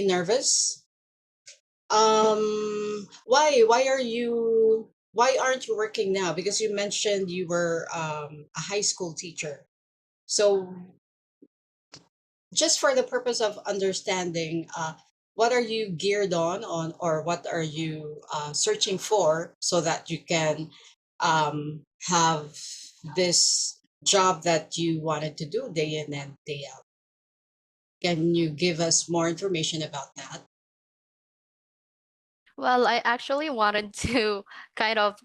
nervous? Why aren't you working now? Because you mentioned you were a high school teacher. So just for the purpose of understanding, what are you geared on, or what are you searching for so that you can have this job that you wanted to do day in and day out? Can you give us more information about that? Well, I actually wanted to kind of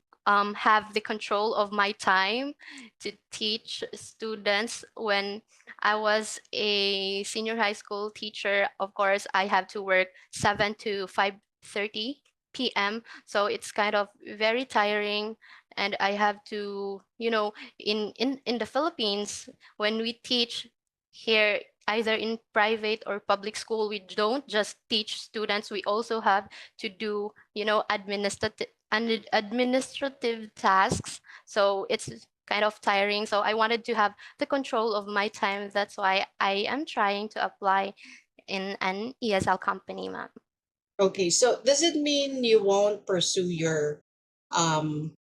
have the control of my time to teach students. When I was a senior high school teacher, of course, I have to work 7 to 5:30 p.m. So it's kind of very tiring. And I have to, in the Philippines, when we teach here, either in private or public school, we don't just teach students, we also have to do administrative tasks, so it's kind of tiring. So I wanted to have the control of my time. That's why I am trying to apply in an ESL company, ma'am. Okay, so does it mean you won't pursue your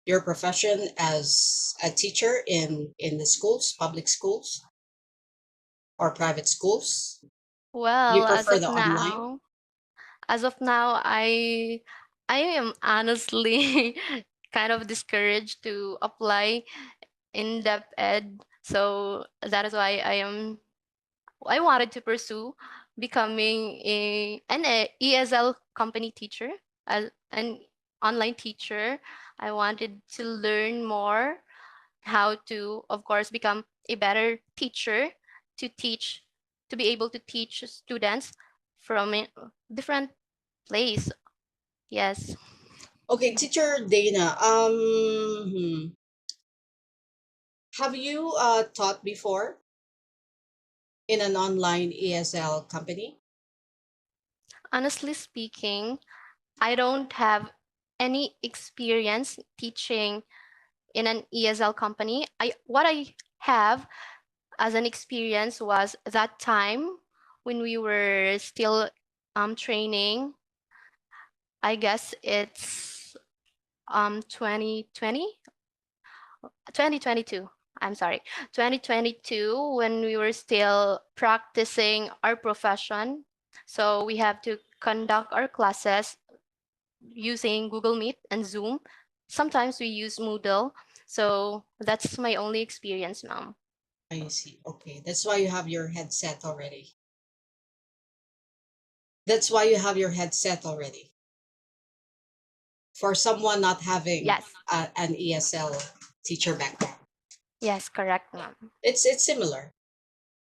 profession as a teacher in the schools, public schools or private schools? You Well, prefer the online? as of now, I am honestly kind of discouraged to apply in depth ed. So that is why I wanted to pursue becoming an ESL company teacher, as an online teacher. I wanted to learn more how to, of course, become a better teacher, to teach, to be able to teach students from a different place. Yes. Okay, teacher Dana, have you taught before in an online ESL company? Honestly speaking, I don't have any experience teaching in an ESL company. What I have as an experience was that time when we were still training. I guess it's 2020, 2022. I'm sorry, 2022, when we were still practicing our profession. So we have to conduct our classes using Google Meet and Zoom. Sometimes we use Moodle. So that's my only experience, ma'am. I see. Okay, that's why you have your headset already. That's why you have your headset already. For someone not having Yes. an ESL teacher background, Yes, correct, ma'am. it's similar.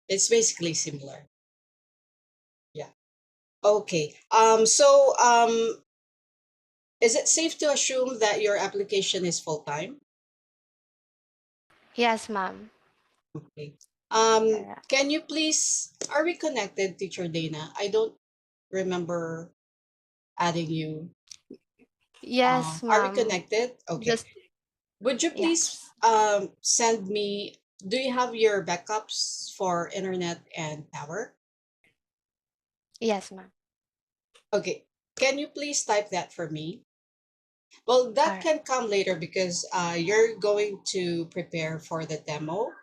It's basically similar. Yeah. Okay. Is it safe to assume that your application is full time? Yes, ma'am. Okay. Correct. Can you please, are we connected, Teacher Dana? I don't remember adding you. Yes, Are we ma'am. connected? Okay. Just Would you please yes. send me, do you have your backups for internet and power? Yes, ma'am. Okay. Can you please type that for me? Well, All that right. can come later because you're going to prepare for the demo.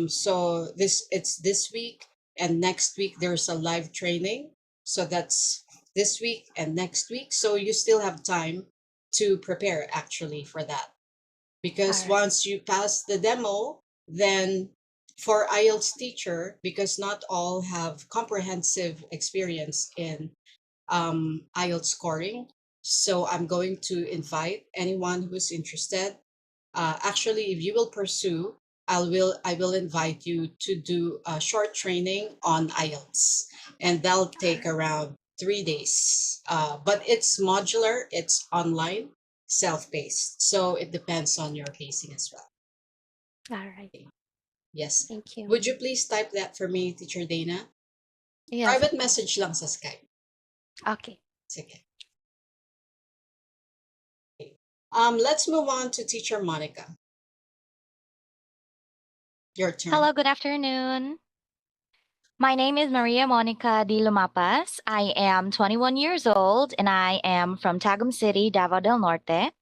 So it's this week and next week there's a live training. So that's this week and next week. So you still have time to prepare actually for that. All Because right. once you pass the demo, then for IELTS teacher, because not all have comprehensive experience in IELTS scoring. So I'm going to invite anyone who's interested. Actually, if you will pursue, I will invite you to do a short training on IELTS, and that'll All take right. around 3 days. But it's modular, it's online, self-paced, so it depends on your pacing as well. All right. Yes. Thank you. Would you please type that for me, Teacher Dana? Yes, Private ma'am. message lang sa Skype. Okay. Sige. Let's move on to Teacher Monica. Your turn. Hello, good afternoon. My name is Maria Monica Di Lumapas. I am 21 years old and I am from Tagum City, Davao del Norte.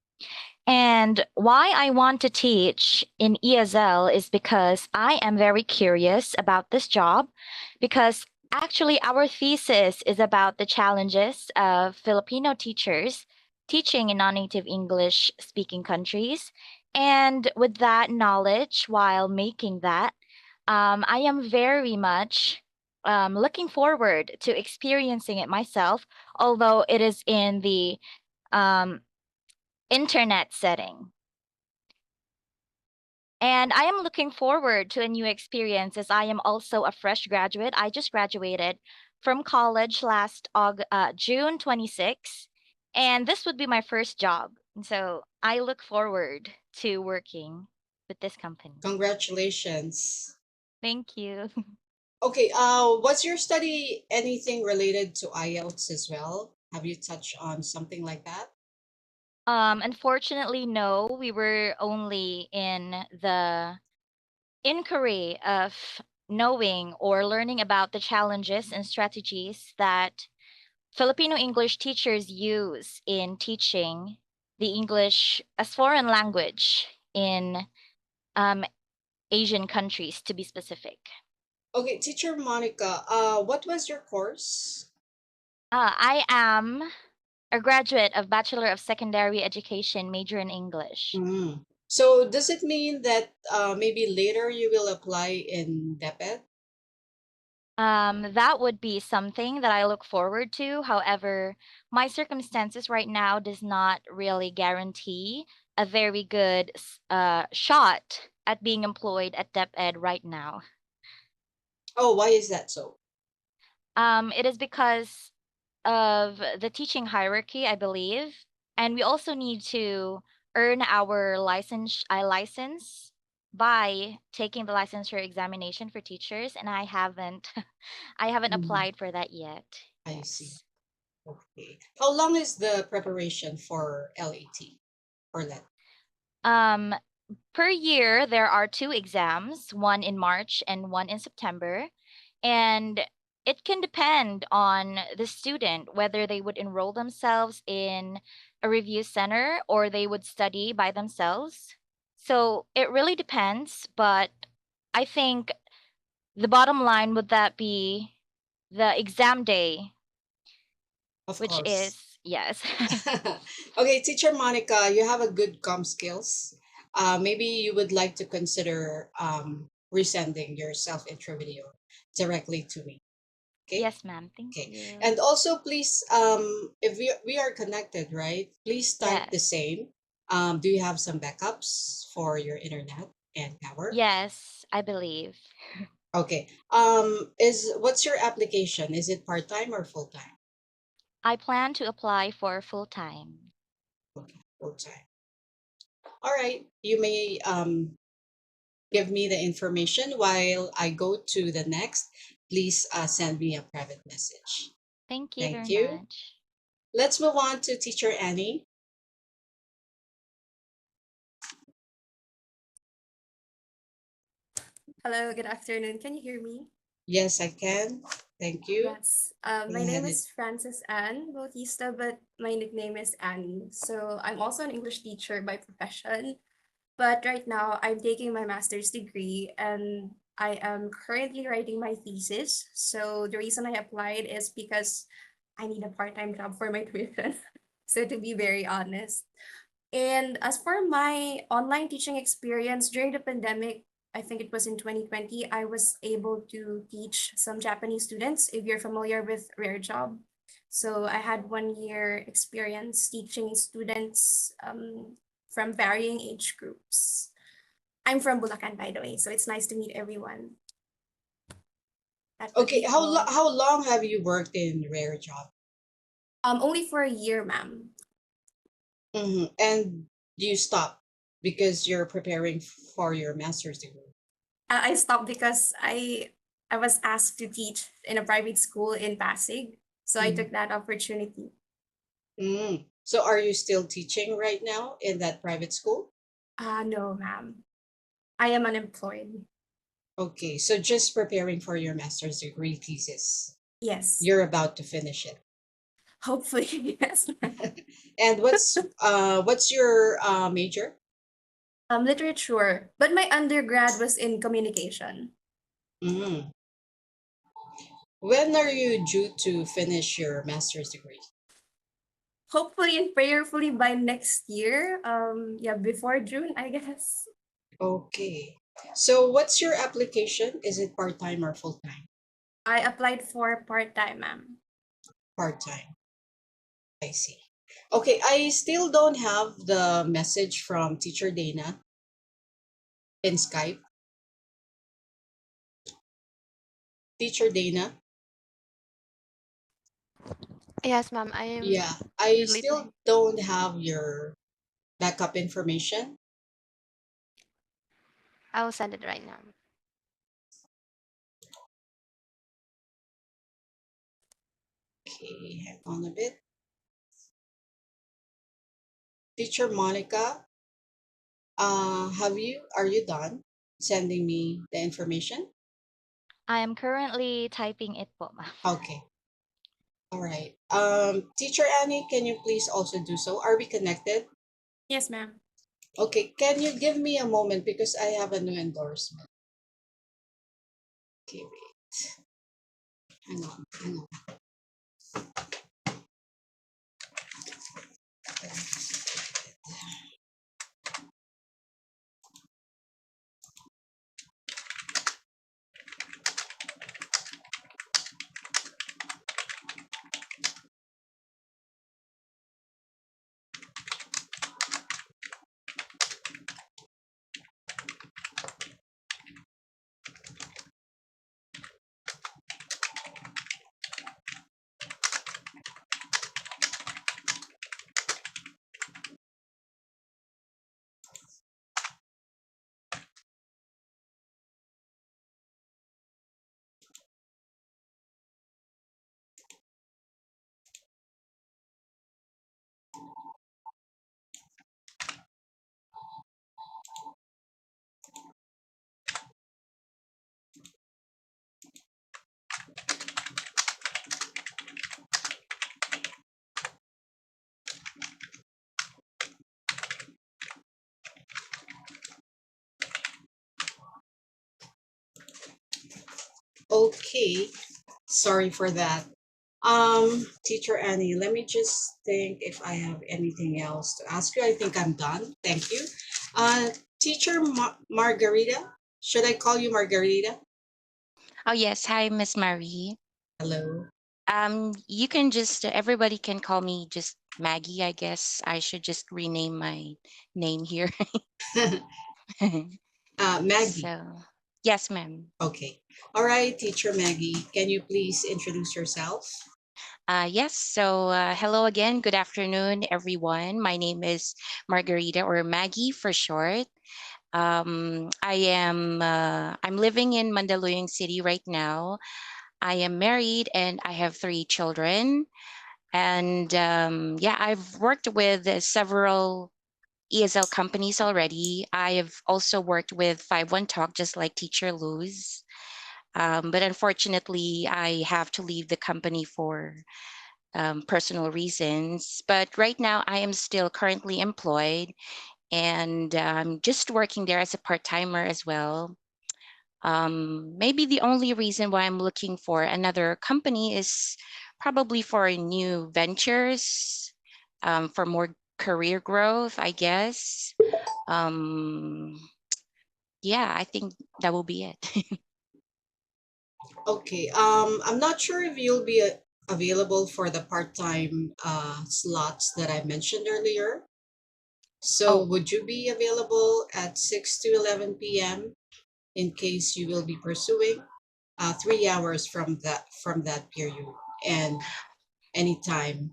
And why I want to teach in ESL is because I am very curious about this job because actually our thesis is about the challenges of Filipino teachers teaching in non-native English speaking countries. And with that knowledge, while making that, I am very much looking forward to experiencing it myself, although it is in the um, internet setting. And I am looking forward to a new experience as I am also a fresh graduate. I just graduated from college June 26th, and this would be my first job. And so I look forward to working with this company. Congratulations. Thank you. Okay, was your study anything related to IELTS as well? Have you touched on something like that? Unfortunately, no, we were only in the inquiry of knowing or learning about the challenges and strategies that Filipino English teachers use in teaching the English as foreign language in um, Asian countries, to be specific. Okay, teacher Monica, what was your course? I am a graduate of Bachelor of Secondary Education, major in English. Mm. So does it mean that maybe later you will apply in DepEd? That would be something that I look forward to. However, my circumstances right now does not really guarantee a very good shot at being employed at DepEd right now. Oh, why is that so? It is because of the teaching hierarchy, I believe, and we also need to earn our license by taking the licensure examination for teachers, and I haven't, I haven't Mhm. applied for that yet. I see. Yes. Okay. How long is the preparation for LAT or LET? Um, Per year, there are two exams, one in March and one in September. And it can depend on the student whether they would enroll themselves in a review center or they would study by themselves. So it really depends, but I think the bottom line would that be the exam day, Of which course. is yes. Okay, teacher Monica, you have a good com skills. Maybe you would like to consider resending your self-intro video directly to me. Okay? Yes, ma'am. Thank Okay. you. And also, please, if we are connected, right? Please type the Yes. same. Do you have some backups for your internet and power? Yes, I believe. Okay. Is what's your application? Is it part-time or full-time? I plan to apply for full time. Okay, full-time. All right. You may give me the information while I go to the next. Please send me a private message. Thank you Thank very you. much. Let's move on to teacher Annie. Hello, good afternoon. Can you hear me? Yes, I can. Thank you. Yes. Go My name ahead. is Frances Ann Bautista, but my nickname is Annie. So I'm also an English teacher by profession. But right now, I'm taking my master's degree and I am currently writing my thesis. So the reason I applied is because I need a part-time job for my tuition. So to be very honest. And as for my online teaching experience during the pandemic, I think it was in 2020, I was able to teach some Japanese students, if you're familiar with Rare Job. So I had 1 year experience teaching students from varying age groups. I'm from Bulacan, by the way, so it's nice to meet everyone. That would Okay, be all. how long have you worked in Rare Job? Only for a year, ma'am. And you stop because you're preparing for your master's degree. I stopped because I was asked to teach in a private school in Pasig, so I Mhm. took that opportunity. So are you still teaching right now in that private school? No, ma'am. I am unemployed. Okay, so just preparing for your master's degree thesis. Yes, You're about to finish it. hopefully, yes. And what's your major? Literature, but my undergrad was in communication. Mm. When are you due to finish your master's degree? Hopefully and prayerfully by next year. Yeah, before June, I guess. Okay. So what's your application? Is it part-time or full-time? I applied for part-time, ma'am. Part-time. I see. Okay, I still don't have the message from Teacher Dana in Skype. Teacher Dana, Yes, ma'am. I am yeah, I still relating. don't have your backup information. I will send it right now. Okay, hang on a bit. Teacher Monica, are you done sending me the information? I am currently typing it po, ma'am. Okay. All right. Teacher Annie, can you please also do so? Are we connected? Yes, ma'am. Okay, can you give me a moment because I have a new endorsement. Okay, wait. Hang on, hang on. Okay, sorry for that. Teacher Annie, let me just think if I have anything else to ask you. I think I'm done. Thank you. Teacher Margarita, should I call you Margarita? Oh yes, hi Miss Marie. Hello. You can just everybody can call me just Maggie. I guess I should just rename my name here. Maggie. So, yes, ma'am. Okay. All right, Teacher Maggie, can you please introduce yourself? Yes. So, hello again. Good afternoon, everyone. My name is Margarita or Maggie for short. I'm living in Mandaluyong City right now. I am married and I have three children. And yeah, I've worked with several ESL companies already. I have also worked with 51 Talk, just like Teacher Luz. But unfortunately, I have to leave the company for personal reasons. But right now, I am still currently employed and just working there as a part timer as well. Maybe the only reason why I'm looking for another company is probably for new ventures, for more career growth, I guess. Um, yeah, I think that will be it. Okay. I'm not sure if you'll be available for the part-time slots that I mentioned earlier. So Oh, would you be available at 6 to 11 p.m. in case you will be pursuing 3 hours from that period and anytime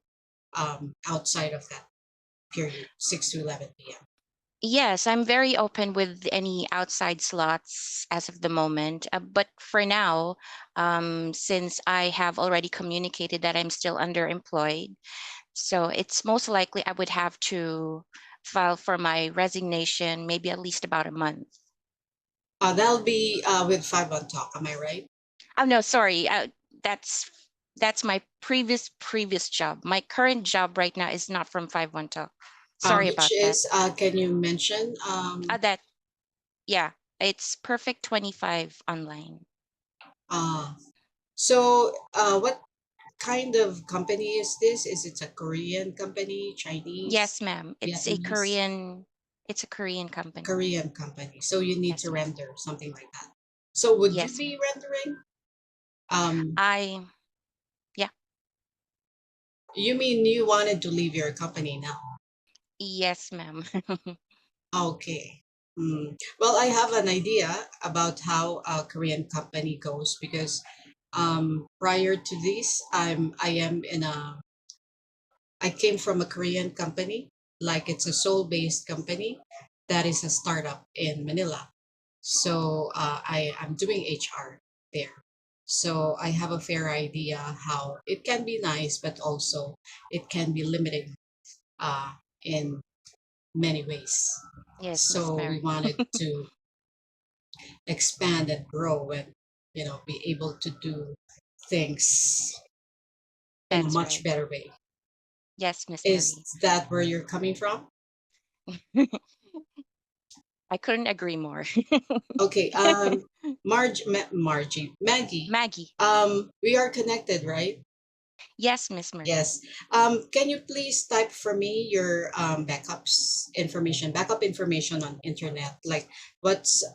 outside of that period, 6 to 11 p.m. yes, I'm very open with any outside slots as of the moment. But for now, since I have already communicated that I'm still underemployed, so it's most likely I would have to file for my resignation maybe at least about a month. That'll be with 5 on Talk. Am I right? Oh no, sorry. That's that's my previous job. My current job right now is not from 5 Talk. Sorry Which about that. is, can you mention? That yeah, it's Perfect 25 online. Uh, so, what kind of company is this? Is it a Korean company, Chinese, Yes, ma'am. Vietnamese? It's a Korean company. Korean company. So you need Yes, to ma'am. render something like that. So would you Yes, be ma'am. rendering? Um, I yeah, you mean you wanted to leave your company now? yes, ma'am. Okay. Well, I have an idea about how a Korean company goes because prior to this, I came from a Korean company, like it's a Seoul-based company that is a startup in Manila. So I'm doing HR there. So I have a fair idea how it can be nice, but also it can be limiting in many ways. Yes, Miss So we Mary. wanted to expand and grow and be able to do things in a That's much right. better way. Yes, Miss Is Mary. that where you're coming from? I couldn't agree more. Okay, Margie, Maggie, Maggie. we are connected, right? Yes, Miss Mary. Yes. Can you please type for me your backup information on internet? Like,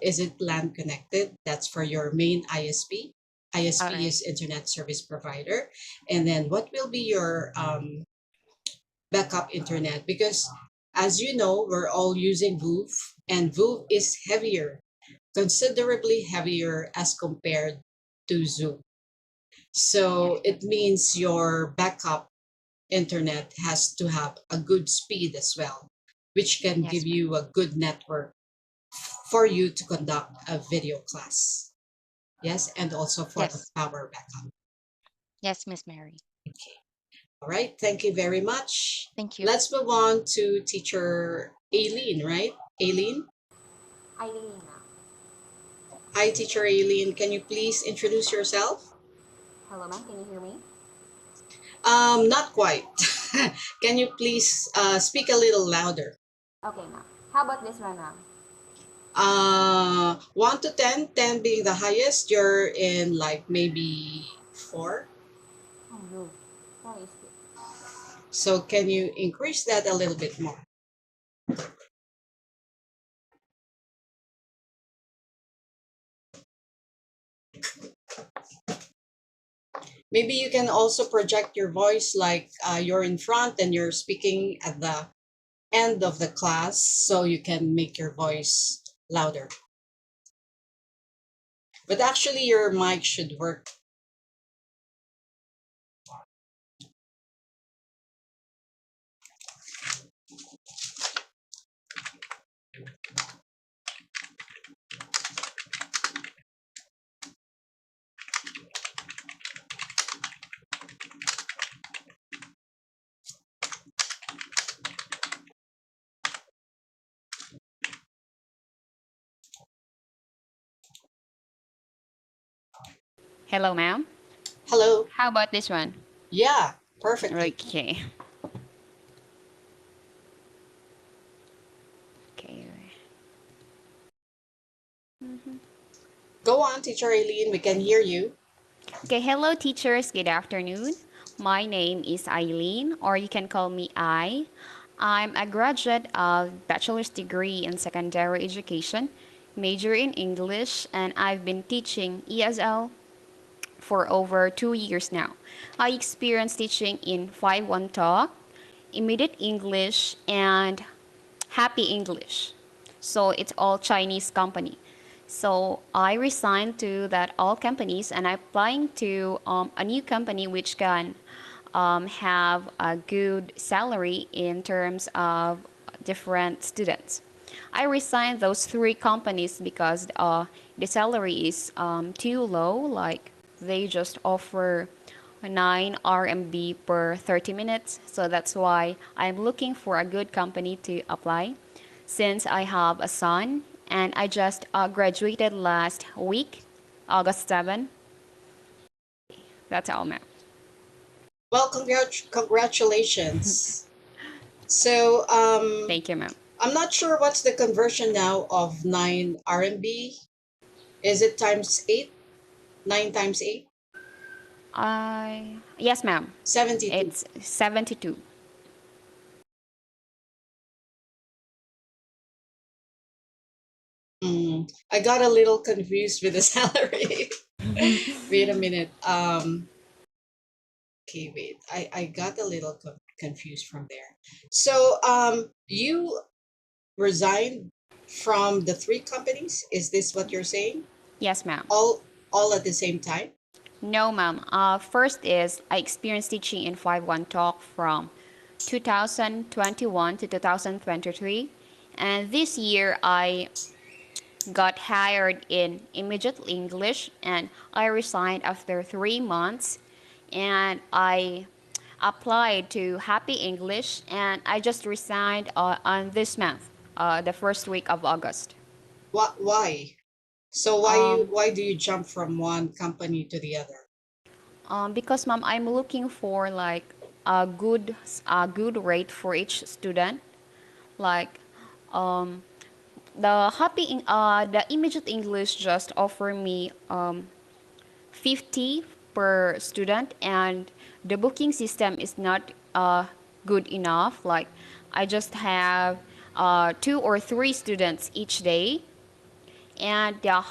is it LAN connected? That's for your main ISP. All ISP right. is Internet Service Provider. And then what will be your backup internet? Because as you know, we're all using VooV, and VooV is heavier, considerably heavier as compared to Zoom. Yes. So it means your backup internet has to have a good speed as well, which can give Yes, ma'am. you a good network for you to conduct a video class. Yes, and also for the Yes. power backup. Yes, Miss Mary. Okay. All right. Thank you very much. Thank you. Let's move on to teacher Aileen, right? Aileen? Eileen na. Hi, teacher Aileen. Can you please introduce yourself? Hello, ma'am. Can you hear me? Not quite. Can you please speak a little louder? Okay, ma'am. How about this one, ma'am? 1 to 10, 10 being the highest, you're in like maybe 4. Oh, no. Why is it? So can you increase that a little bit more? Maybe you can also project your voice like you're in front and you're speaking at the end of the class so you can make your voice louder. But actually, your mic should work. Hello, ma'am. Hello. How about this one? Yeah, perfectly. Okay. Okay. Go on, teacher Aileen. We can hear you. Okay, hello teachers. Good afternoon. My name is Eileen, or you can call me I. I'm a graduate of bachelor's degree in secondary education, major in English, and I've been teaching ESL for over 2 years now. I experienced teaching in 5-1 Talk, Immediate English, and Happy English. So it's all Chinese company. So I resigned to that all companies and I'm applying to a new company which can have a good salary in terms of different students. I resigned those three companies because the salary is too low. Like they just offer 9 RMB per 30 minutes. So that's why I'm looking for a good company to apply. Since I have a son and I just graduated last week, August 7. That's all, ma'am. Well, congratulations. So, Thank you, ma'am. I'm not sure what's the conversion now of 9 RMB. Is it times 8? 9 times 8? Yes, ma'am. 72. It's 72. I got a little confused with the salary. Wait a minute. Okay, wait. I got a little confused from there. So, you resigned from the three companies? Is this what you're saying? Yes, ma'am. All at the same time? No, ma'am. First is I experienced teaching in 5-1 Talk from 2021 to 2023. And this year I got hired in immediate English and I resigned after 3 months and I applied to Happy English and I just resigned on this month, the first week of August. Why? So Um, why do you jump from one company to the other? because ma'am, I'm looking for like a good rate for each student. Like the immediate English just offer me 50 per student and the booking system is not good enough. Like I just have 2 or 3 students each day and the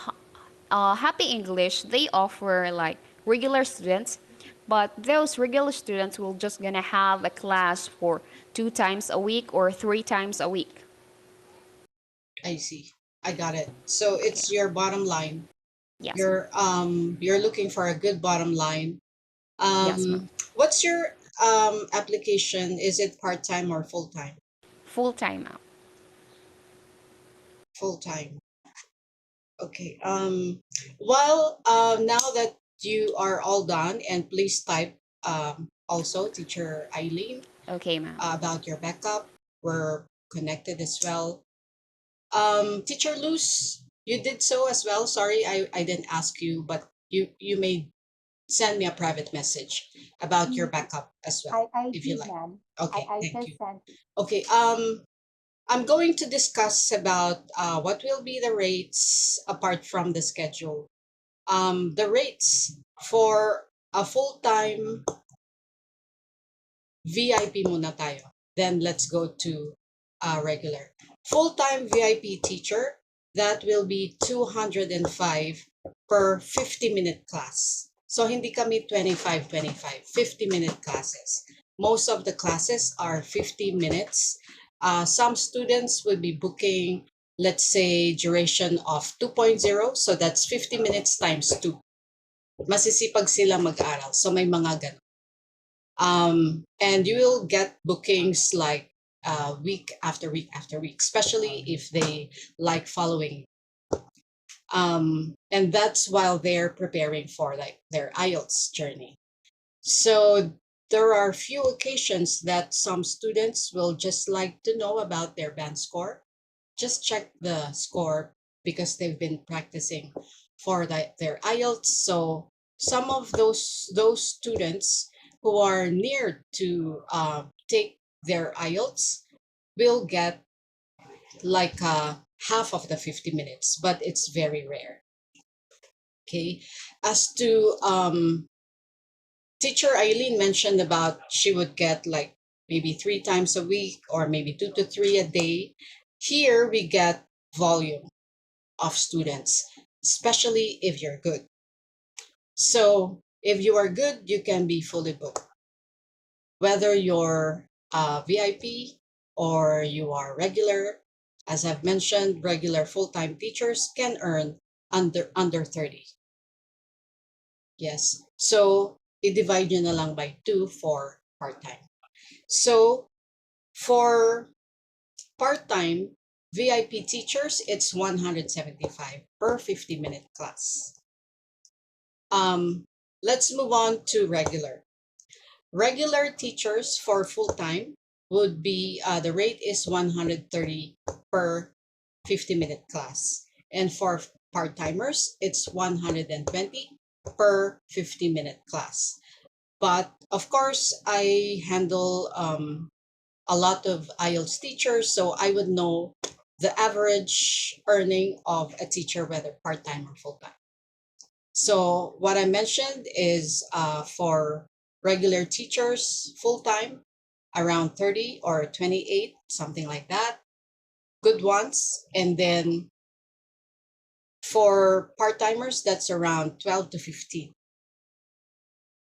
Happy English they offer like regular students, but those regular students will just gonna have a class for 2 times a week or 3 times a week. I see. I got it. So Okay. it's your bottom line. Yes, ma'am. You're looking for a good bottom line. Yes, ma'am. What's your application? Is it part-time or full-time? Full time, ma'am. Full-time. Okay. Well, now that you are all done, and please type also Teacher Eileen Okay, ma'am. about your backup. We're connected as well. Teacher Luz, you did so as well. Sorry, I didn't ask you, but you may send me a private message about your backup as well, I if you did, like. ma'am. Okay, I thank you. just sent it. Okay, I'm going to discuss about what will be the rates apart from the schedule. The rates for a full-time VIP muna tayo. Then let's go to regular. Full-time VIP teacher, that will be 205 per 50-minute class. So hindi kami 25, 25, 50-minute classes. Most of the classes are 50 minutes. Some students will be booking, let's say, duration of 2.0. So that's 50 minutes times 2. Masisipag sila mag-aral. So may mga ganun. And you will get bookings like week after week after week, especially if they like following. And that's while they're preparing for like their IELTS journey. So there are few occasions that some students will just like to know about their band score. Just check the score because they've been practicing for their IELTS. So some of those students who are near to take their IELTS will get like half of the 50 minutes, but it's very rare. Okay. As to teacher Eileen mentioned about she would get like maybe 3 times a week or maybe 2 to 3 a day. Here we get volume of students, especially if you're good. So if you are good, you can be fully booked. Whether you're VIP or you are regular, as I've mentioned, regular full-time teachers can earn under 30. Yes. So i-divide nyo na lang by 2 for part-time. So for part-time VIP teachers, it's 175 per 50-minute class. Let's move on to regular. Regular teachers for full-time would be, the rate is 130 per 50-minute class. And for part-timers, it's 120 per 50-minute class. But of course, I handle a lot of IELTS teachers, so I would know the average earning of a teacher, whether part-time or full-time. So what I mentioned is for regular teachers, full-time, around 30 or 28, something like that, good ones. And then for part-timers, that's around 12 to 15.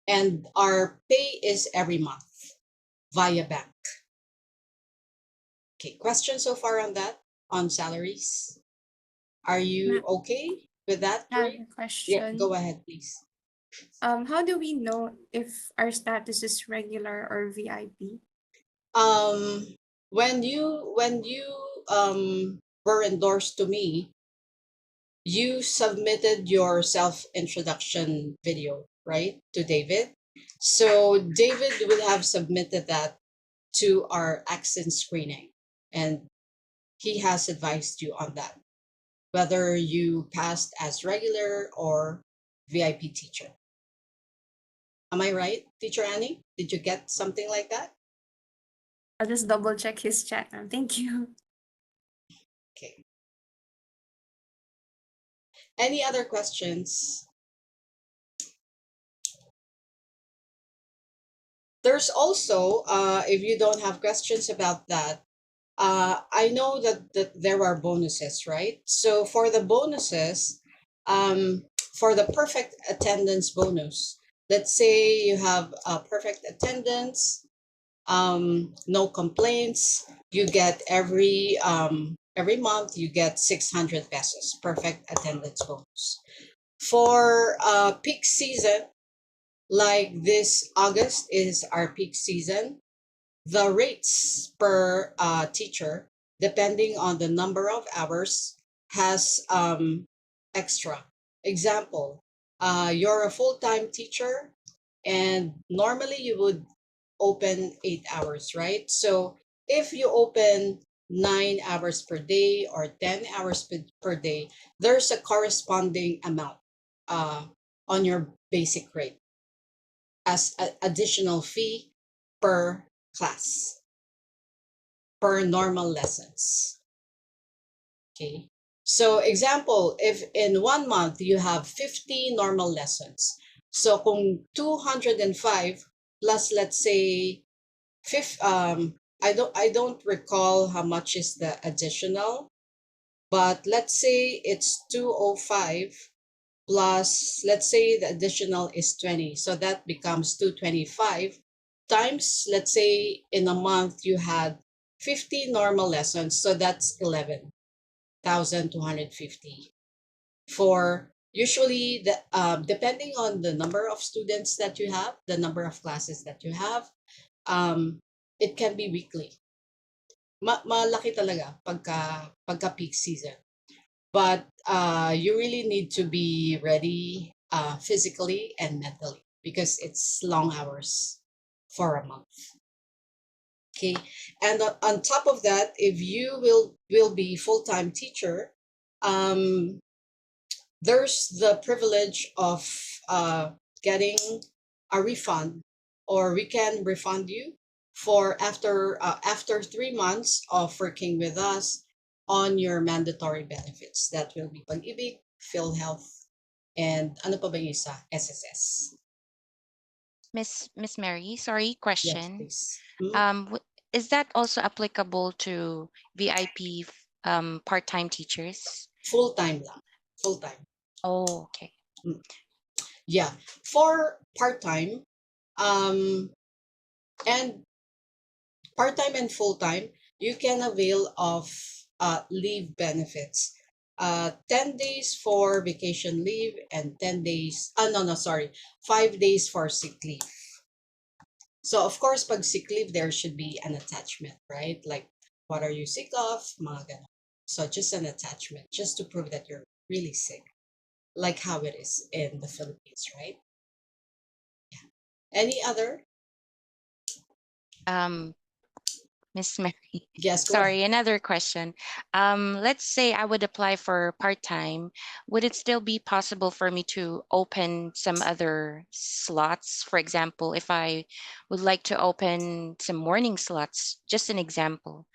And our pay is every month via bank. Okay, questions so far on that, on salaries? Are you okay with that, I have Ray? a Yeah, go question. ahead, please. How do we know if our status is regular or VIP? Um, when you were endorsed to me, you submitted your self-introduction video, right, to David. So David would have submitted that to our accent screening, and he has advised you on that, whether you passed as regular or VIP teacher. Am I right, Teacher Annie? Did you get something like that? I'll just double check his chat. Thank you. Okay. Any other questions? There's also, if you don't have questions about that, I know that there are bonuses, right? So for the bonuses, for the perfect attendance bonus, let's say you have a perfect attendance, no complaints, you get every month you get 600 pesos, perfect attendance bonus. For peak season, like this August is our peak season, the rates per teacher, depending on the number of hours, has extra. Example, you're a full-time teacher, and normally you would open 8 hours, right? So if you open 9 hours per day or 10 hours per day, there's a corresponding amount uh, on your basic rate as an additional fee per class, per normal lessons. Okay. So example, if in 1 month you have 50 normal lessons, so kung 205 plus, let's say, I don't recall how much is the additional, but let's say it's 205 plus, let's say the additional is 20, so that becomes 225 times, let's say in a month you had 50 normal lessons, so that's 11,250 for usually the depending on the number of students that you have, the number of classes that you have, um, it can be weekly. Malaki talaga pagka peak season. But you really need to be ready physically and mentally, because it's long hours for a month. Okay, and on top of that, if you will be full-time teacher, um, there's the privilege of getting a refund, or we can refund you for after 3 months of working with us on your mandatory benefits. That will be pag-ibig, PhilHealth, and ano pa ba yung isa? SSS. Miss Mary, sorry, Yes, question. please. Is that also applicable to VIP part-time teachers? Full-time lang. Full-time. Oh, okay. Yeah. For part-time, um, and part-time and full-time, you can avail of leave benefits. 10 days for vacation leave and 10 days, no, sorry, 5 days for sick leave. So of course, pag sick leave, there should be an attachment, right? Like, what are you sick of? Mga ganon. So just an attachment, just to prove that you're really sick, like how it is in the Philippines, right? Any other? Um, Miss Mary. Yes, go ahead. Sorry, another question. Let's say I would apply for part-time. Would it still be possible for me to open some other slots? For example, if I would like to open some morning slots, just an example.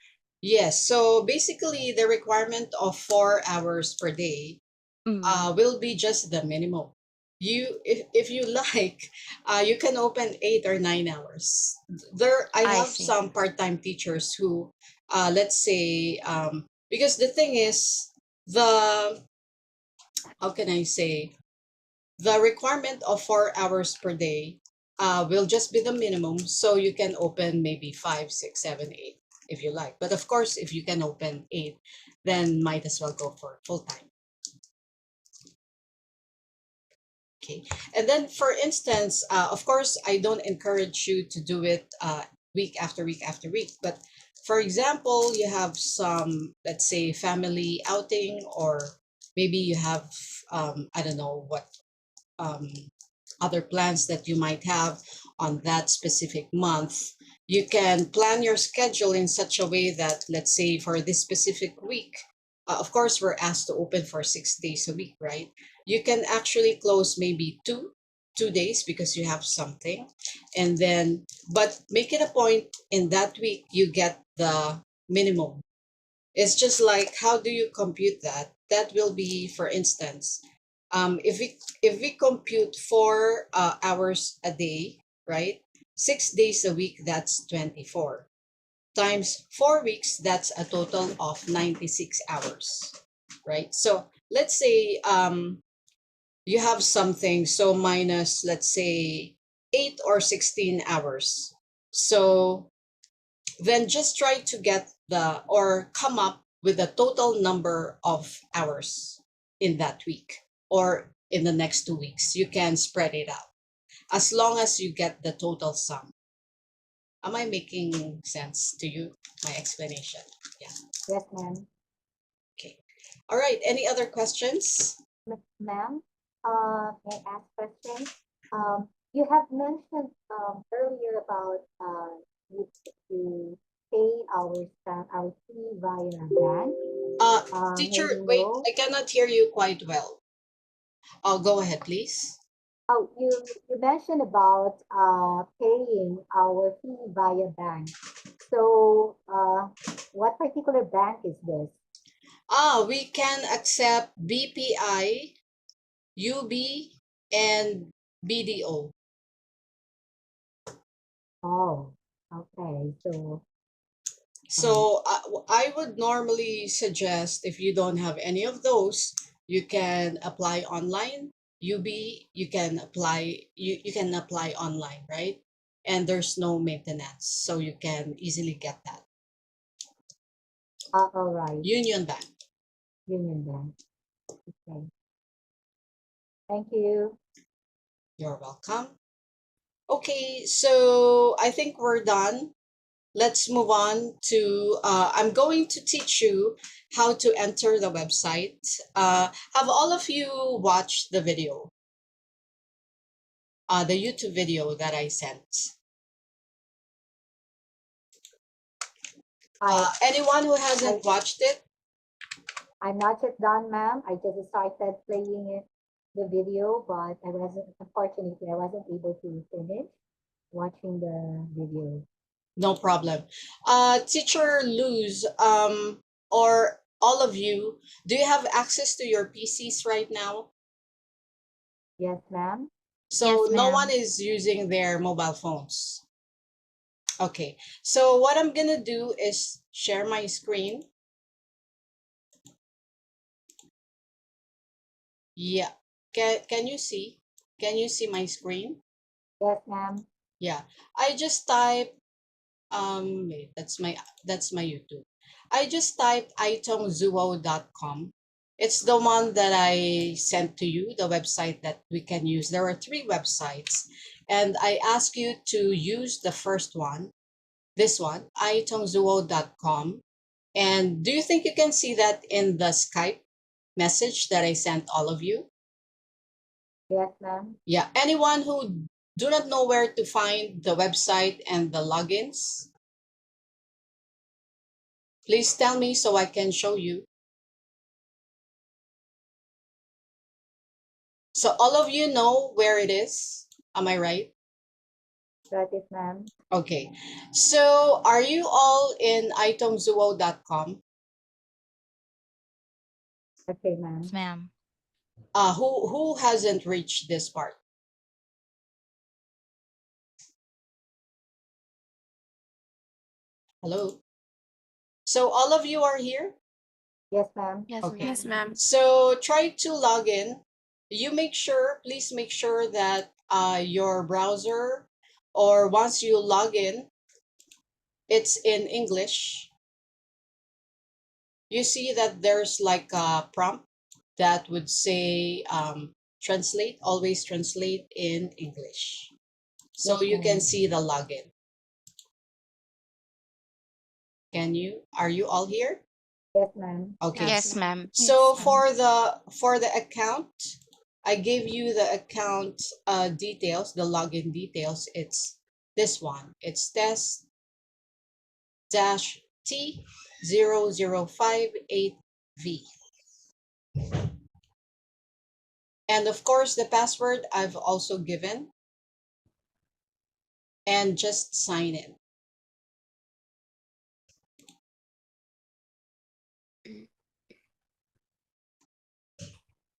Yes, so basically the requirement of 4 hours per day Mm, will be just the minimum. If you like, you can open 8 or 9 hours. There, I I have see. some part-time teachers who, let's say, because the thing is, the how can I say, the requirement of 4 hours per day will just be the minimum, so you can open maybe five, six, seven, eight if you like. But of course, if you can open eight, then might as well go for full time. Okay. And then, for instance, of course, I don't encourage you to do it week after week after week. But for example, you have some, let's say, family outing, or maybe you have, I don't know what um, other plans that you might have on that specific month. You can plan your schedule in such a way that, let's say, for this specific week, of course, we're asked to open for 6 days a week, right? You can actually close maybe two days because you have something, and then, but make it a point in that week you get the minimum. It's just like, how do you compute that? That will be, for instance, if we compute 4 hours a day, right? 6 days a week, that's 24. Times 4 weeks, that's a total of 96 hours, right? So let's say you have something, so minus, let's say, 8 or 16 hours. So then just try to get the or come up with the total number of hours in that week or in the next 2 weeks. You can spread it out as long as you get the total sum. Am I making sense to you, my explanation? Yeah. Yes, ma'am. Okay. All right. Any other questions? Ma'am, may I ask question? You have mentioned earlier about you, you pay our fee via bank. Uh, May Teacher, we wait, know? I cannot hear you quite well. I'll go ahead, please. Oh, you mentioned about paying our fee via bank. So, what particular bank is this? We can accept BPI, UB, and BDO. Oh, okay. So, um, So I would normally suggest, if you don't have any of those, you can apply online. UB, you can apply online, right? And there's no maintenance, so you can easily get that. all right, Union Bank. Union Bank. Okay. Thank you. You're welcome. Okay, so I think we're done. Let's move on to, I'm going to teach you how to enter the website. Have all of you watched the video, the YouTube video that I sent? Anyone who I, hasn't watched it? I'm not yet done, ma'am. I just started playing it, the video, but unfortunately, I wasn't able to finish watching the video. No problem. Teacher Luz, or all of you, do you have access to your PCs right now? Yes, ma'am. So Yes, no one ma'am. is using their mobile phones. Okay, so what I'm gonna do is share my screen. Yeah. Can you see? Can you see my screen? Yes, ma'am. Yeah. I just type wait, that's my YouTube. I just type itongzuo.com. It's the one that I sent to you, the website that we can use. There are three websites, and I ask you to use the first one, this one, itongzuo.com. And do you think you can see that in the Skype message that I sent all of you? Yes, ma'am. Yeah, anyone who do not know where to find the website and the logins? Please tell me so I can show you. So all of you know where it is. Am I right? Got it, ma'am. Okay. So are you all in itemzuo.com? Okay, ma'am. Yes, ma'am. Who hasn't reached this part? Hello. So all of you are here? Yes, ma'am. Yes, Okay. ma'am. Yes, ma'am. So try to log in. You make sure, please make sure that your browser, or once you log in, it's in English. You see that there's like a prompt that would say translate, always translate in English. So Yes, you can ma'am. see the login. Are you all here? Yes, ma'am. Okay. Yes, Yes, ma'am. ma'am. So Yes, for the account, I gave you the account details, the login details. It's this one. It's test dash T0058V. And of course, the password I've also given, and just sign in.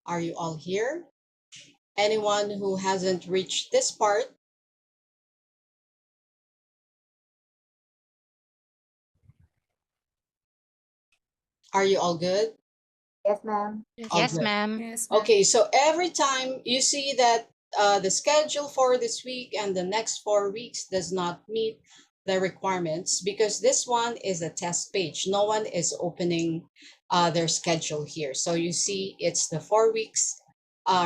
Are you all here? Anyone who hasn't reached this part? Are you all good? Yes, ma'am. yes, All Yes, good. ma'am. Yes, ma'am. Okay, so every time you see that the schedule for this week and the next 4 weeks does not meet the requirements, because this one is a test page. No one is opening their schedule here. So you see it's the 4 weeks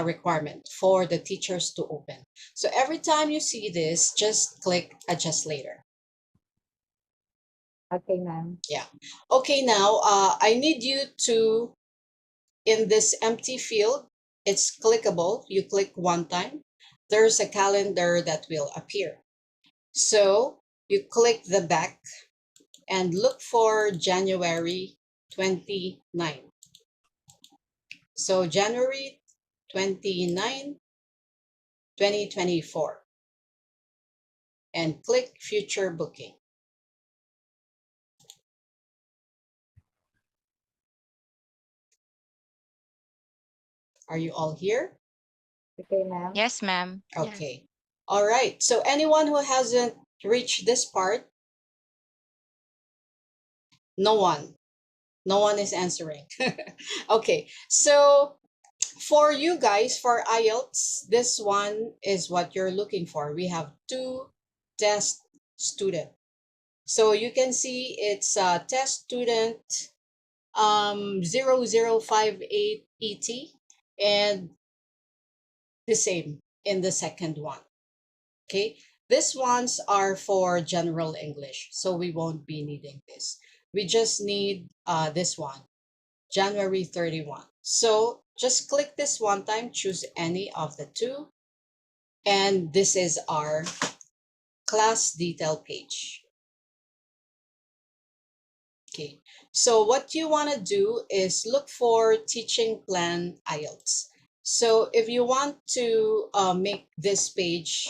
requirement for the teachers to open. So every time you see this, just click adjust later. Okay, ma'am. Yeah. Okay, now I need you to, in this empty field, it's clickable. You click one time, there's a calendar that will appear. So you click the back and look for January 29. So January 29, 2024, and click future booking. Are you all here? Okay, ma'am. Yes, ma'am. Okay. All right. So anyone who hasn't reached this part, no one. No one is answering. Okay. So for you guys, for IELTS, this one is what you're looking for. We have two test student. So you can see it's test student 0058 ET, and the same in the second one. Okay, these ones are for general English, so we won't be needing this. We just need this one, January 31. So just click this one time, choose any of the two, and this is our class detail page. Okay, so what you want to do is look for teaching plan IELTS. So if you want to make this page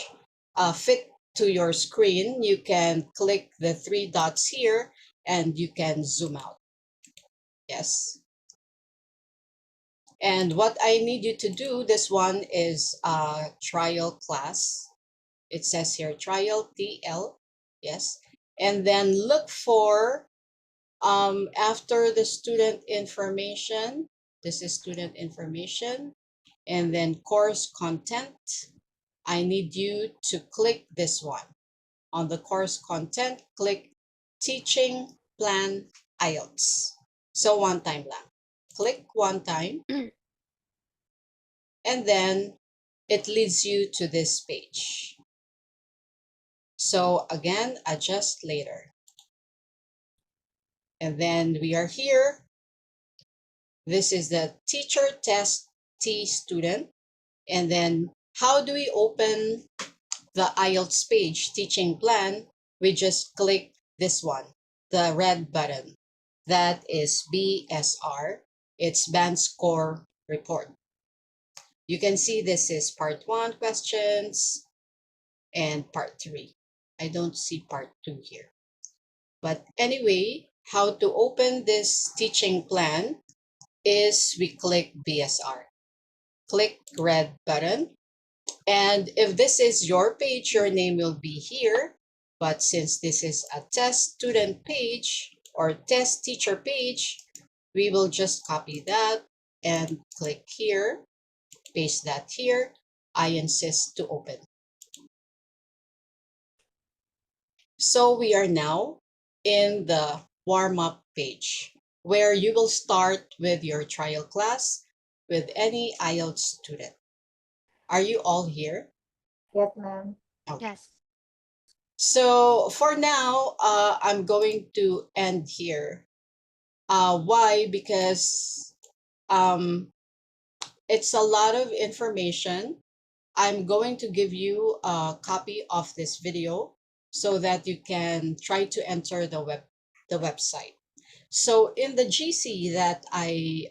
fit to your screen, you can click the three dots here and you can zoom out. Yes. And what I need you to do, this one is trial class. It says here trial TL. Yes. And then look for after the student information, this is student information, and then course content. I need you to click this one. On the course content, click teaching plan IELTS. So one time lang. Click one time, and then it leads you to this page. So again, adjust later. And then we are here. This is the teacher test T student. And then how do we open the IELTS page teaching plan? We just click this one, the red button. That is BSR. It's Band Score Report. You can see this is part 1 questions and part 3. I don't see part 2 here. But anyway, how to open this teaching plan is we click BSR. Click red button. And if this is your page, your name will be here. But since this is a test student page or test teacher page, we will just copy that and click here, paste that here. I insist to open. So we are now in the warm-up page where you will start with your trial class with any IELTS student. Are you all here? Yes, ma'am. Okay. Yes. So for now, I'm going to end here. Why? Because it's a lot of information. I'm going to give you a copy of this video so that you can try to enter the website. So in the GC that I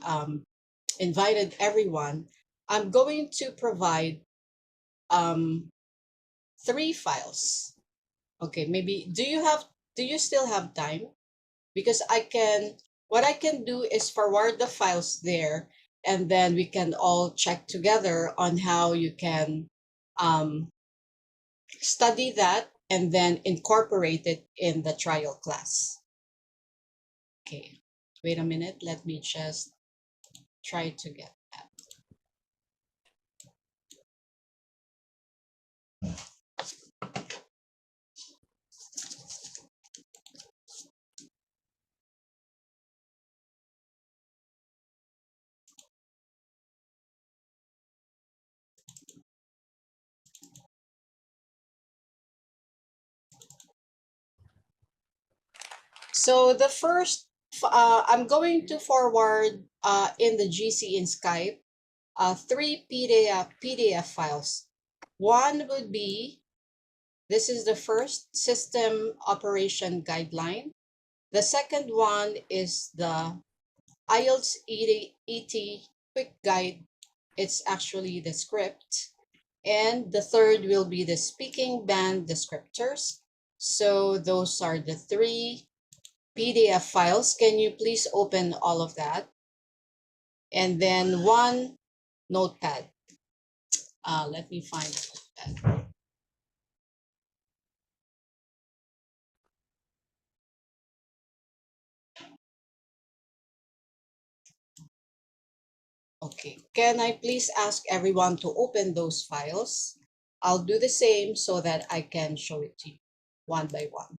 invited everyone, I'm going to provide 3 files. Okay, maybe do you still have time? Because what I can do is forward the files there, and then we can all check together on how you can um, study that and then incorporate it in the trial class. Okay, wait a minute. Let me just try to get that. So the first, I'm going to forward in the GC in Skype 3 PDF files. One would be, this is the first system operation guideline. The second one is the IELTS ET quick guide. It's actually the script. And the third will be the speaking band descriptors. So those are the 3 PDF files. Can you please open all of that? And then 1 notepad. Let me find a notepad. Okay, can I please ask everyone to open those files? I'll do the same so that I can show it to you one by one.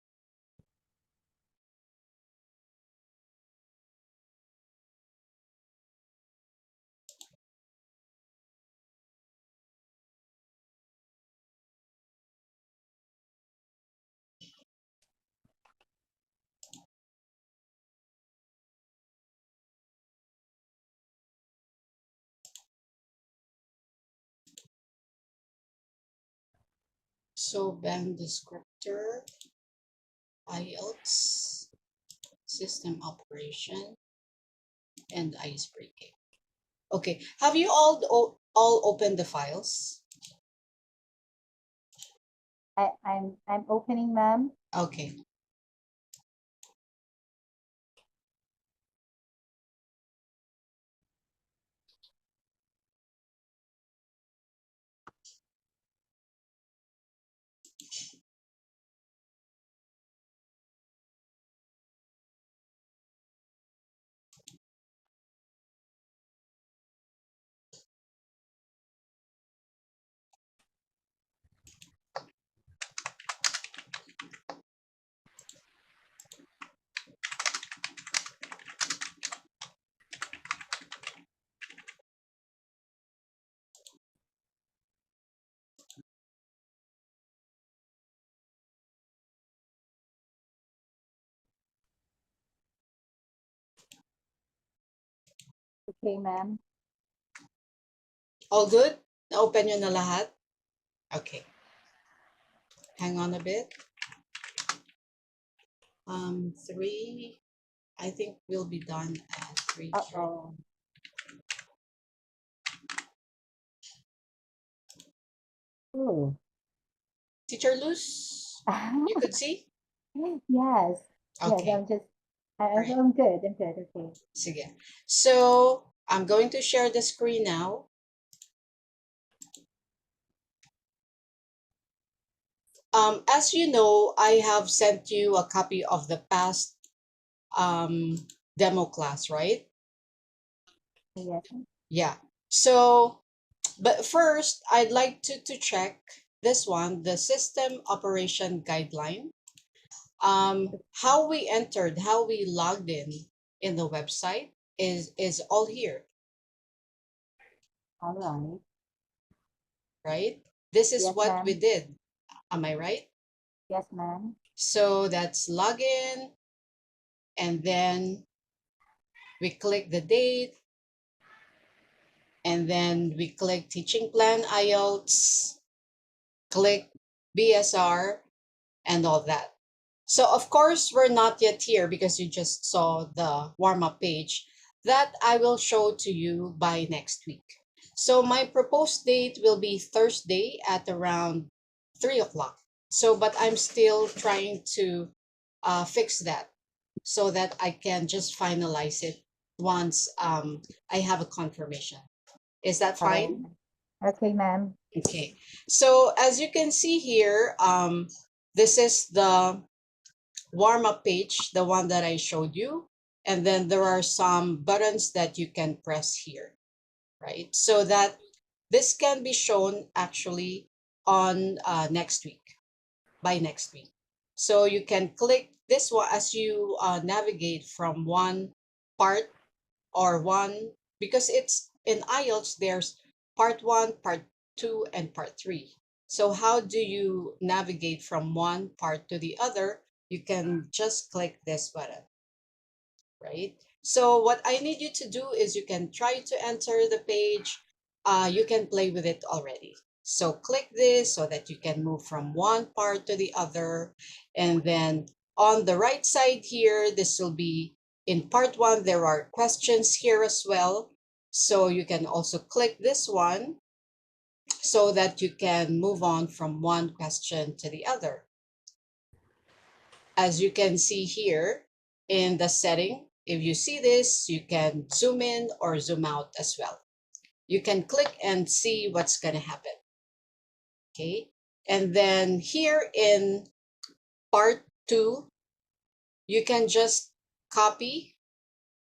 So band descriptor, IELTS, system operation, and ice breaking. Okay, have you all opened the files? I'm opening, ma'am. Okay. Okay, ma'am. All good? Na-open nyo na lahat? Okay. Hang on a bit. 3. I think we'll be done at 3:30. Uh-oh. Ooh. Teacher Luz, you could see? Yes. Yes, Okay, all right. I'm good. I'm good. Okay. Sige. So, I'm going to share the screen now. As you know, I have sent you a copy of the past demo class, right? Yes. Yeah. So, but first, I'd like to check this one, the system operation guideline. How we entered, how we logged in the website is all here, All right. right? This is Yes, what we ma'am. did. Am I right? Yes, ma'am. So that's login, and then we click the date, and then we click teaching plan IELTS, click BSR, and all that. So of course, we're not yet here because you just saw the warm-up page that I will show to you by next week. So my proposed date will be Thursday at around 3 o'clock. So, but I'm still trying to fix that so that I can just finalize it once I have a confirmation. Is that All right. fine? Okay, ma'am. Okay. So as you can see here, this is the warm-up page, the one that I showed you. And then there are some buttons that you can press here, right? So that this can be shown actually on next week, by next week. So you can click this one as you navigate from one part or one, because it's in IELTS, there's part one, part two, and part three. So how do you navigate from one part to the other? You can just click this button, right? So what I need you to do is you can try to enter the page. You can play with it already. So click this so that you can move from one part to the other. And then on the right side here, this will be in part one. There are questions here as well. So you can also click this one so that you can move on from one question to the other. As you can see here in the setting, if you see this, you can zoom in or zoom out as well. You can click and see what's going to happen. Okay. And then here in part two, you can just copy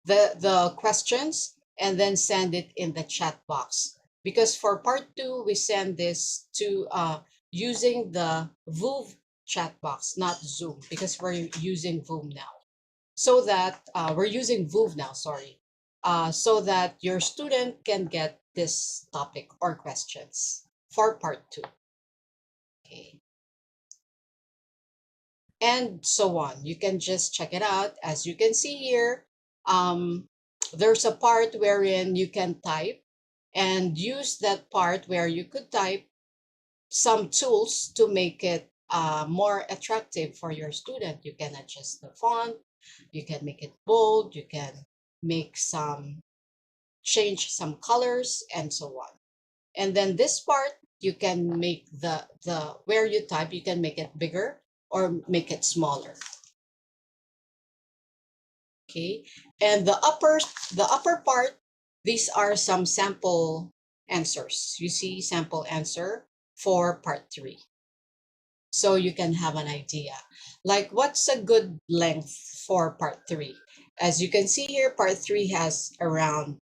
the questions and then send it in the chat box. Because for part two, we send this to using the VooV chat box, not Zoom, because we're using Zoom now. So that we're using VooV now, sorry, so that your student can get this topic or questions for part two. Okay. And so on. You can just check it out. As you can see here, there's a part wherein you can type and use that part where you could type some tools to make it more attractive for your student. You can adjust the font, you can make it bold, you can make some, change some colors, and so on. And then this part, you can make the where you type, you can make it bigger or make it smaller. Okay, and the upper part, these are some sample answers. You see sample answer for part three. So you can have an idea. Like what's a good length for part three? As you can see here, part three has around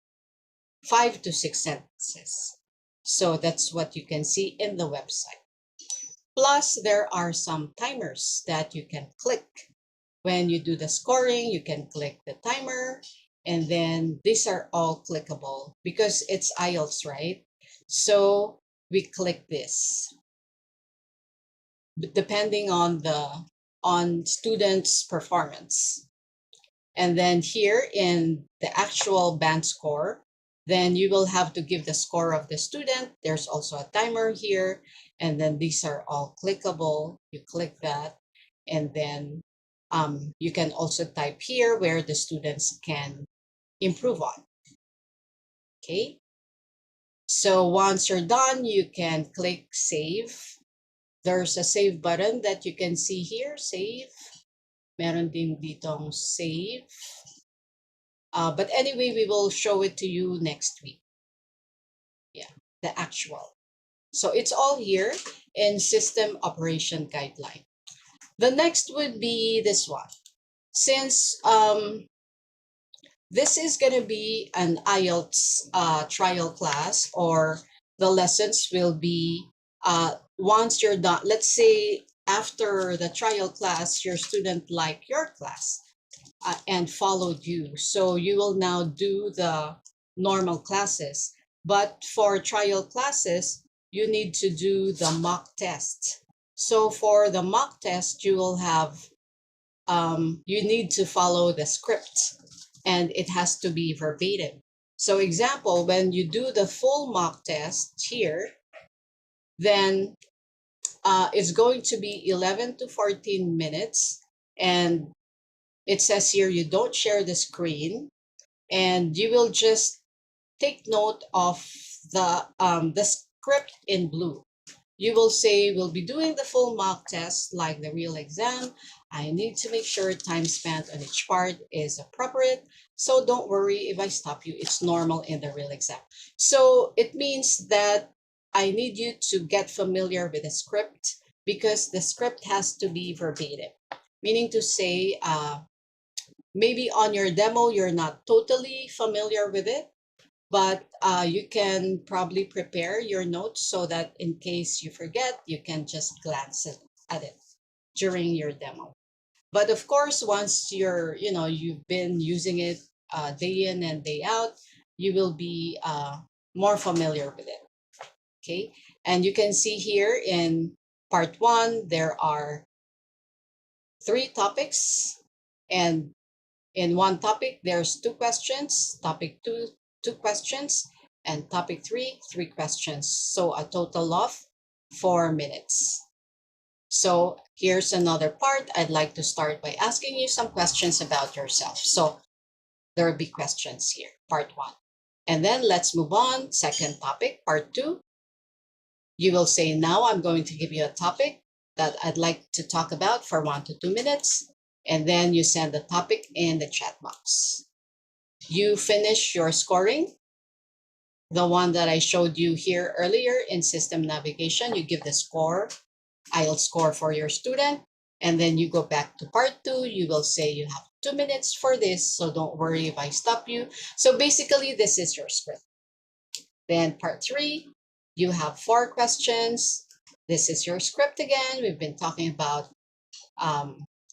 5 to 6 sentences. So that's what you can see in the website. Plus, there are some timers that you can click. When you do the scoring, you can click the timer, and then these are all clickable because it's IELTS, right? So we click this depending on the students' performance. And then here in the actual band score, then you will have to give the score of the student. There's also a timer here, and then these are all clickable. You click that, and then You can also type here where the students can improve on. Okay. So once you're done, you can click save. There's a save button that you can see here, save. Meron din ditong save. But anyway, we will show it to you next week. Yeah, the actual. So it's all here in System Operation Guideline. The next would be this one. Since this is going to be an IELTS trial class, or the lessons will be once you're done. Let's say after the trial class, your student liked your class and followed you. So you will now do the normal classes. But for trial classes, you need to do the mock test. So for the mock test, you will have, you need to follow the script, and it has to be verbatim. So example, when you do the full mock test here, then it's going to be 11 to 14 minutes. And it says here you don't share the screen, and you will just take note of the script in blue. You will say, we'll be doing the full mock test like the real exam. I need to make sure time spent on each part is appropriate. So don't worry if I stop you. It's normal in the real exam. So it means that I need you to get familiar with the script, because the script has to be verbatim. Meaning to say, maybe on your demo, you're not totally familiar with it, but you can probably prepare your notes so that in case you forget, you can just glance at it during your demo. But of course, once you've been using it day in and day out, you will be more familiar with it. Okay. And you can see here in part 1, there are 3 topics, and in one topic, there's 2 questions, topic 2, 2 questions, and topic 3, 3 questions. So a total of 4 minutes. So here's another part. I'd like to start by asking you some questions about yourself. So there will be questions here, part 1. And then let's move on, second topic, part 2. You will say, now I'm going to give you a topic that I'd like to talk about for 1 to 2 minutes. And then you send the topic in the chat box. You finish your scoring, the one that I showed you here earlier in system navigation. You give the score, IELTS score for your student, and then you go back to part 2. You will say you have 2 minutes for this, so don't worry if I stop you. So basically, this is your script. Then part 3, you have 4 questions. This is your script again. We've been talking about,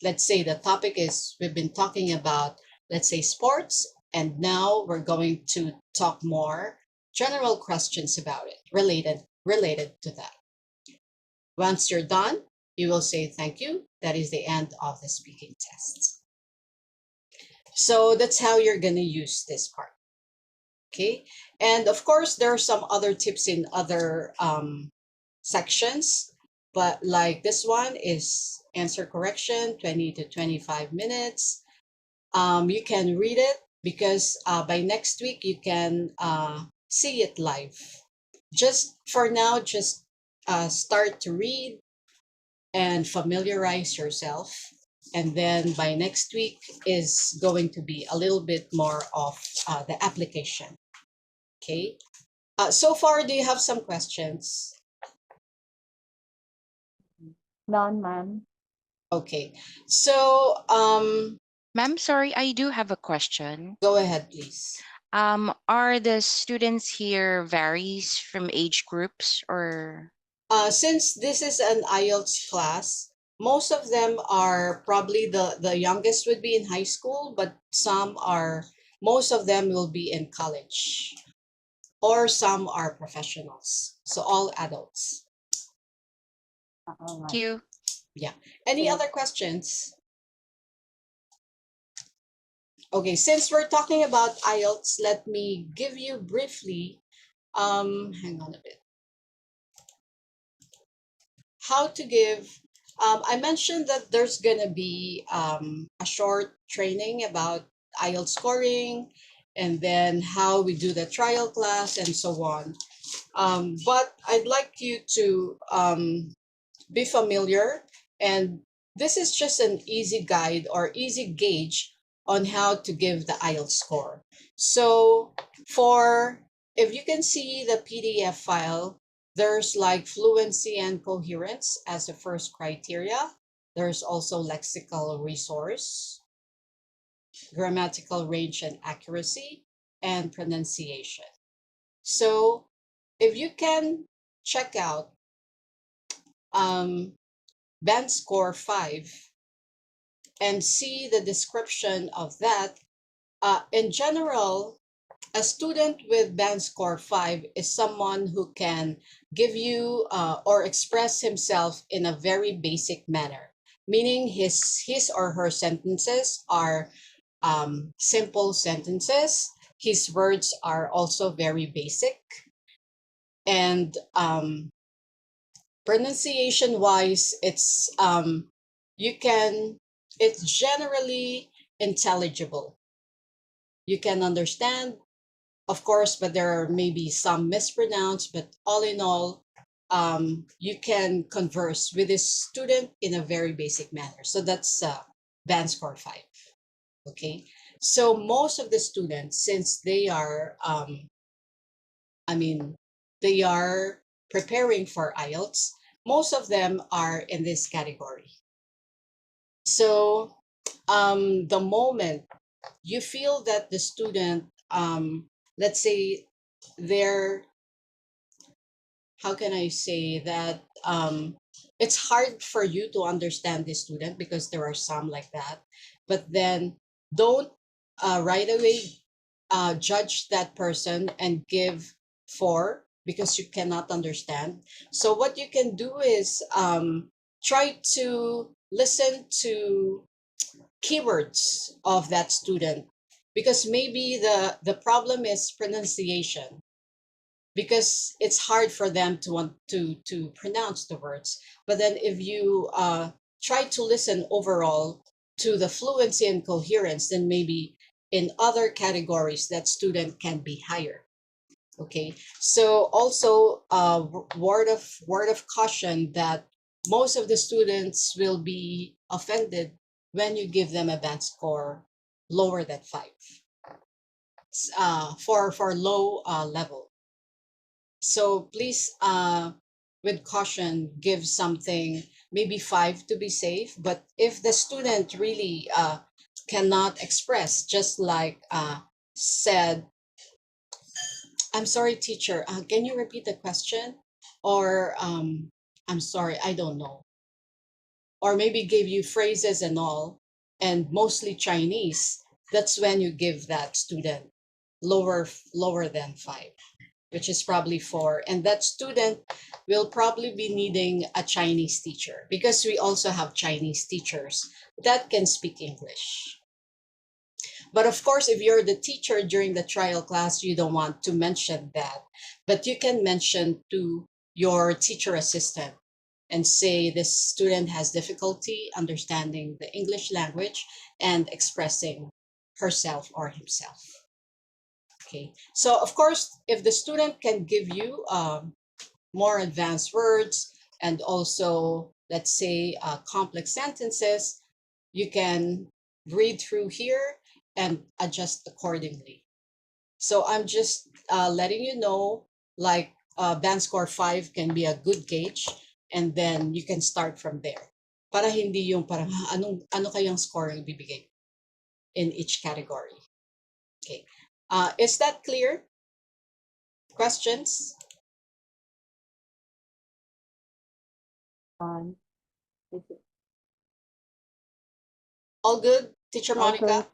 let's say the topic is, we've been talking about, let's say, sports. And now we're going to talk more general questions about it, related to that. Once you're done, you will say thank you. That is the end of the speaking test. So that's how you're going to use this part. Okay. And of course, there are some other tips in other sections, but like this one is answer correction, 20 to 25 minutes. You can read it, because by next week you can see it live. Just for now, just start to read and familiarize yourself. And then by next week is going to be a little bit more of the application. Okay. So far, do you have some questions? None, ma'am. Okay. So Ma'am, sorry, I do have a question. go ahead, please. Are the students here varies from age groups, or? Since this is an IELTS class, most of them are probably the youngest would be in high school, but most of them will be in college, or some are professionals. So all adults. All Thank right. you. Yeah. Any Okay. other questions? Okay, since we're talking about IELTS, let me give you briefly, hang on a bit, how to give I mentioned that there's gonna be a short training about IELTS scoring, and then how we do the trial class and so on. But I'd like you to be familiar, and this is just an easy guide or easy gauge on how to give the IELTS score. So for, if you can see the PDF file, there's like fluency and coherence as the first criteria. There's also lexical resource, grammatical range and accuracy, and pronunciation. So if you can check out band score 5 and see the description of that, in general, a student with band score 5 is someone who can give you or express himself in a very basic manner, meaning his or her sentences are simple sentences. His words are also very basic, and pronunciation wise, you can it's generally intelligible. You can understand, of course, but there are maybe some mispronounced, but all in all, you can converse with this student in a very basic manner. So that's band score 5. Okay, so most of the students, since they are I mean they are preparing for IELTS, most of them are in this category. So the moment you feel that the student, let's say they're, how can I say that, it's hard for you to understand the student because there are some like that, but then don't right away judge that person and give 4 because you cannot understand. So what you can do is try to listen to keywords of that student, because maybe the problem is pronunciation, because it's hard for them to want to pronounce the words. But then if you try to listen overall to the fluency and coherence, then maybe in other categories that student can be higher. Okay, so also word of caution that most of the students will be offended when you give them a band score lower than 5 for low level. So please, with caution, give something maybe 5 to be safe. But if the student really cannot express, just like said, I'm sorry, teacher, can you repeat the question? Or I'm sorry, I don't know. Or maybe give you phrases and all, and mostly Chinese, that's when you give that student lower than 5, which is probably 4. And that student will probably be needing a Chinese teacher, because we also have Chinese teachers that can speak English. But of course, if you're the teacher during the trial class, you don't want to mention that. But you can mention to your teacher assistant and say this student has difficulty understanding the English language and expressing herself or himself. Okay, so of course, if the student can give you more advanced words and also, let's say, complex sentences, you can read through here and adjust accordingly. So I'm just letting you know, like band score 5 can be a good gauge, and then you can start from there. Para hindi yung parang, ano kayang score ang bibigay in each category. Okay. Is that clear? Questions? Um, is it All good, Teacher all good? Monica?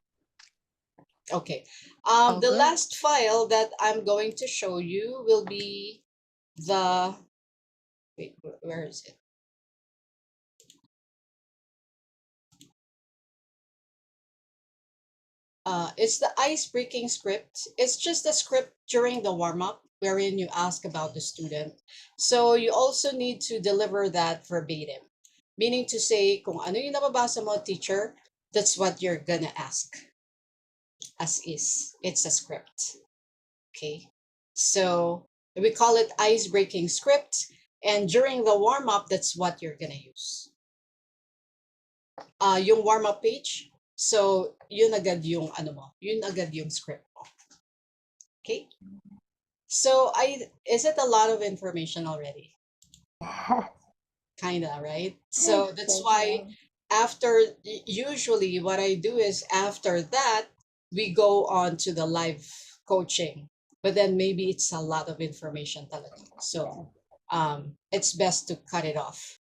Okay. All The good. last file that I'm going to show you will be the, wait, where is it? It's the ice-breaking script. It's just a script during the warm-up wherein you ask about the student. So you also need to deliver that verbatim. Meaning to say, kung ano yung nababasa mo, teacher, that's what you're gonna ask. As is. It's a script. Okay? So we call it ice-breaking script. And during the warm-up, that's what you're gonna use. Yung warm-up page, so yun agad yung ano mo, yun agad yung script mo. Okay? So is it a lot of information already? Kinda, right? So that's Yes, why usually what I do is after that we go on to the live coaching. But then maybe it's a lot of information talaga. So it's best to cut it off.